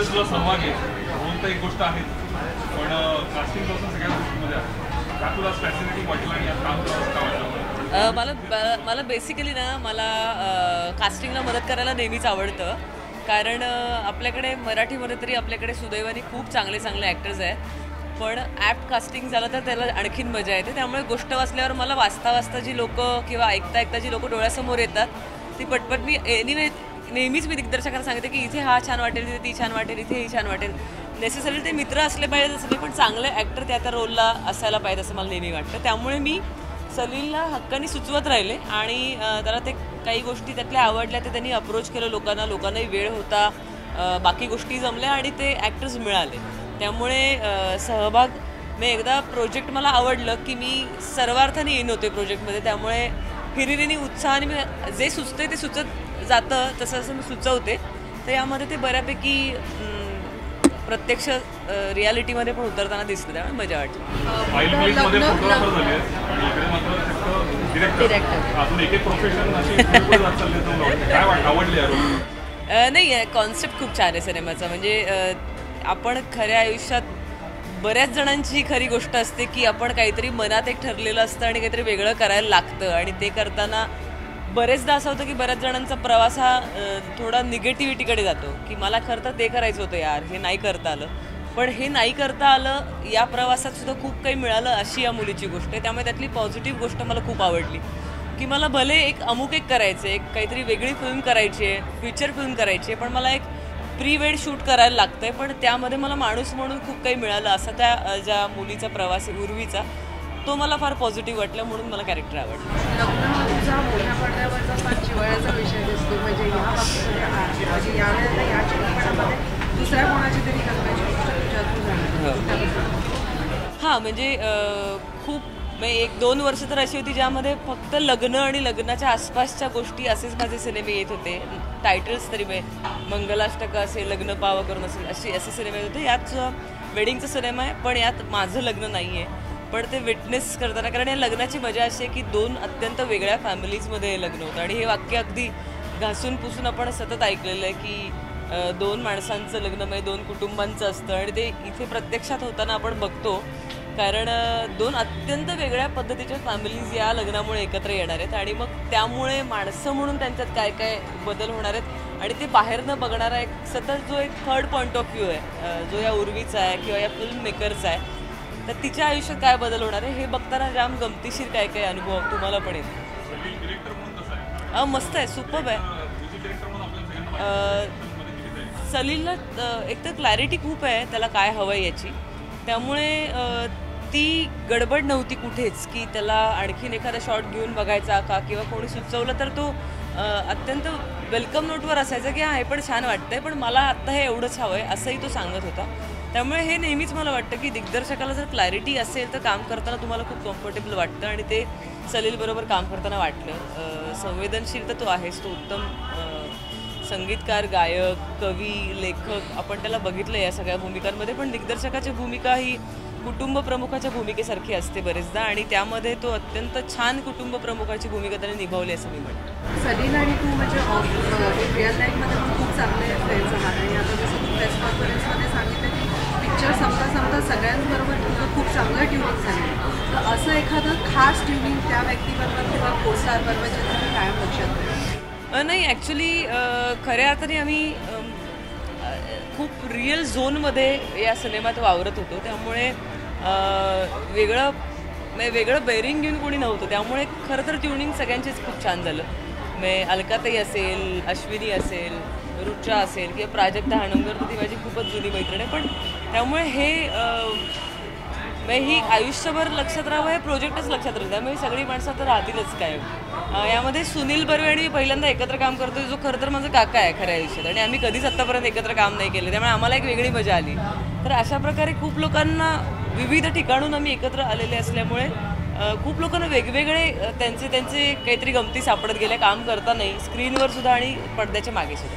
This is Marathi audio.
कास्टिंगमध्ये तुला सहभाग आहे म्हणून तर एक गोष्ट आहे, पण कास्टिंग पासून सगळ्या गोष्टींमध्ये का तुला फॅसिलिटी वाटलं आणि यात काम करावं का वाटलं? मला बेसिकली ना मला कास्टिंगला मदत करायला नेहमीच आवडतं. कारण आपल्याकडे मराठीमध्ये तरी आपल्याकडे सुदैवाने खूप चांगले चांगले ॲक्टर्स आहेत. पण ॲप्ट कास्टिंग झालं तर त्याला आणखीन मजा येते. त्यामुळे गोष्ट वाचल्यावर मला वाचता वाचता जी लोकं किंवा ऐकता ऐकता जी लोकं डोळ्यासमोर येतात ती पटपट मी नेहमीच मी दिग्दर्शकाला सांगते की इथे हा छान वाटेल, इथे ती छान वाटेल, इथे ही छान वाटेल. नेसेसरी ते मित्र असले पाहिजे असं नाही, पण चांगले ॲक्टर त्या त्या रोलला असायला पाहिजे असं मला नेहमी वाटतं. त्यामुळे मी सलीलला हक्काने सुचवत राहिले आणि त्याला ते काही गोष्टी त्यातल्या आवडल्या ते त्यांनी अप्रोच केलं लोकांनाही वेळ होता, बाकी गोष्टी जमल्या आणि ते ॲक्टर्स मिळाले. त्यामुळे सहभाग मी एकदा प्रोजेक्ट मला आवडलं की मी सर्वार्थाने येईन होते प्रोजेक्टमध्ये. त्यामुळे हिरिरीने उत्साहाने मी जे सुचते ते सुचत जातं तसं असं मी सुचवते. तर यामध्ये ते बऱ्यापैकी प्रत्यक्ष रियालिटीमध्ये पण उतरताना दिसतं, त्यामुळे मजा वाटली. नाही, कॉन्सेप्ट खूप छान आहे सिनेमाचा. म्हणजे आपण खऱ्या आयुष्यात बऱ्याच जणांची खरी गोष्ट असते की आपण काहीतरी मनात एक ठरलेलं असतं आणि काहीतरी वेगळं करायला लागतं आणि ते करताना बरेचदा असं होतं की बऱ्याच जणांचा प्रवास हा थोडा निगेटिव्हिटीकडे जातो की मला खरं तर ते करायचं होतं यार, हे नाही करता आलं. पण हे नाही करता आलं या प्रवासात सुद्धा खूप काही मिळालं अशी या मुलीची गोष्ट आहे. त्यामुळे त्यातली पॉझिटिव्ह गोष्ट मला खूप आवडली की मला भले एक करायचं आहे, एक काहीतरी वेगळी फिल्म करायची आहे, फीचर फिल्म करायची आहे, पण मला एक प्री वेड शूट करायला लागतं आहे, पण त्यामध्ये मला माणूस म्हणून खूप काही मिळालं असा त्या ज्या मुलीचा प्रवास आहे उर्वीचा, तो मला फार पॉझिटिव्ह वाटलं म्हणून मला कॅरेक्टर आवडलं. हां, म्हणजे खूप 1-2 वर्ष तर अशी होती ज्यामध्ये फक्त लग्न आणि लग्नाच्या आसपासच्या गोष्टी असेच माझे सिनेमे येत होते. टायटल्स तरी मंगलाष्टक असेल, लग्न पाव करून असेल असे सिनेमे येत होते. यात वेडिंगचा सिनेमा आहे पण यात माझं लग्न नाही आहे. पण ते विटनेस करताना, कारण या लग्नाची मजा अशी आहे की 2 अत्यंत वेगळ्या फॅमिलीजमध्ये हे लग्न होतं आणि हे वाक्य अगदी घासून पुसून आपण सतत ऐकलेलं आहे की 2 माणसांचं लग्न म्हणजे 2 कुटुंबांचं असतं आणि ते इथे प्रत्यक्षात होताना आपण बघतो. कारण 2 अत्यंत वेगळ्या पद्धतीच्या फॅमिलीज या लग्नामुळे एकत्र येणार आहेत आणि मग त्यामुळे माणसं म्हणून त्यांच्यात काय काय बदल होणार आहेत आणि ते बाहेरनं बघणारा एक सतत जो एक थर्ड पॉईंट ऑफ व्ह्यू आहे, जो या उर्वीचा आहे किंवा या फिल्म मेकरचा आहे, तर तिच्या आयुष्यात काय बदल होणार आहे हे बघताना जाम गमतीशीर काय काय अनुभव तुम्हाला पण येतो. मस्त आहे, सुपर्ब आहे. सलीलला एक तर क्लॅरिटी खूप आहे त्याला काय हवं आहे याची. त्यामुळे ती गडबड नव्हती कुठेच की त्याला आणखीन एखादा शॉट घेऊन बघायचा का किंवा कोणी सुचवलं तर तो अत्यंत वेलकम नोटवर असायचा की हां हे पण छान वाटतंय, पण मला आत्ता हे एवढंच हवं आहे असंही तो सांगत होता. त्यामुळे हे नेहमीच मला वाटतं की दिग्दर्शकाला जर क्लॅरिटी असेल तर काम करताना तुम्हाला खूप कम्फर्टेबल वाटतं आणि ते सलीलबरोबर काम करताना वाटलं. संवेदनशील तर तो आहेच, तो उत्तम संगीतकार, गायक, कवी, लेखक आपण त्याला बघितलं या सगळ्या भूमिकांमध्ये. पण दिग्दर्शकाची भूमिका ही कुटुंब प्रमुखाच्या भूमिकेसारखी असते बरेचदा आणि त्यामध्ये तो अत्यंत छान कुटुंब प्रमुखाची भूमिका त्याने निभावली असं मी म्हणते. सलील आणि तू म्हणजे रिअल लाईफमध्ये पण खूप चांगले फ्रेंड्स आहात आणि आता जसं तू प्रेस कॉन्फरन्समध्ये सांगितलं की पिक्चर संपता सगळ्यांबरोबर तुझं खूप चांगलं ट्युनिंग झालं. तर असं एखादं खास ट्युनिंग त्या व्यक्तीबरोबर किंवा कोस्टारबरोबर जे तुम्ही कायम लक्षात ठेवा? नाही, ॲक्च्युली खऱ्या अर्थाने आम्ही खूप रिअल झोनमध्ये या सिनेमात वावरत होतो. त्यामुळे वेगळं बेरिंग घेऊन कोणी नव्हतं. त्यामुळे खरं तर ट्युनिंग सगळ्यांचीच खूप छान झालं. अलकाताई असेल, अश्विनी असेल, रुचा असेल किंवा प्राजक्ता हाणंगर तर ती माझी खूपच जुनी मैत्रीण आहे. पण त्यामुळे ही आयुष्यभर लक्षात राहावं, हे प्रोजेक्टच लक्षात राहतं. त्यामुळे सगळी माणसं तर राहतीलच काय. यामध्ये सुनील बर्वे आणि मी पहिल्यांदा एकत्र काम करतोय, जो खरं तर माझा काका आहे खऱ्या आयुष्यात आणि आम्ही कधीच आत्तापर्यंत एकत्र काम नाही केलं. त्यामुळे आम्हाला एक वेगळी मजा आली. तर अशा प्रकारे खूप लोकांना विविध ठिकाणून आम्ही एकत्र आलेले असल्यामुळे खूप लोकांना वेगवेगळे त्यांचे काहीतरी गमती सापडत गेल्या काम करतानाही, स्क्रीनवर सुद्धा आणि पडद्याच्या मागे सुद्धा.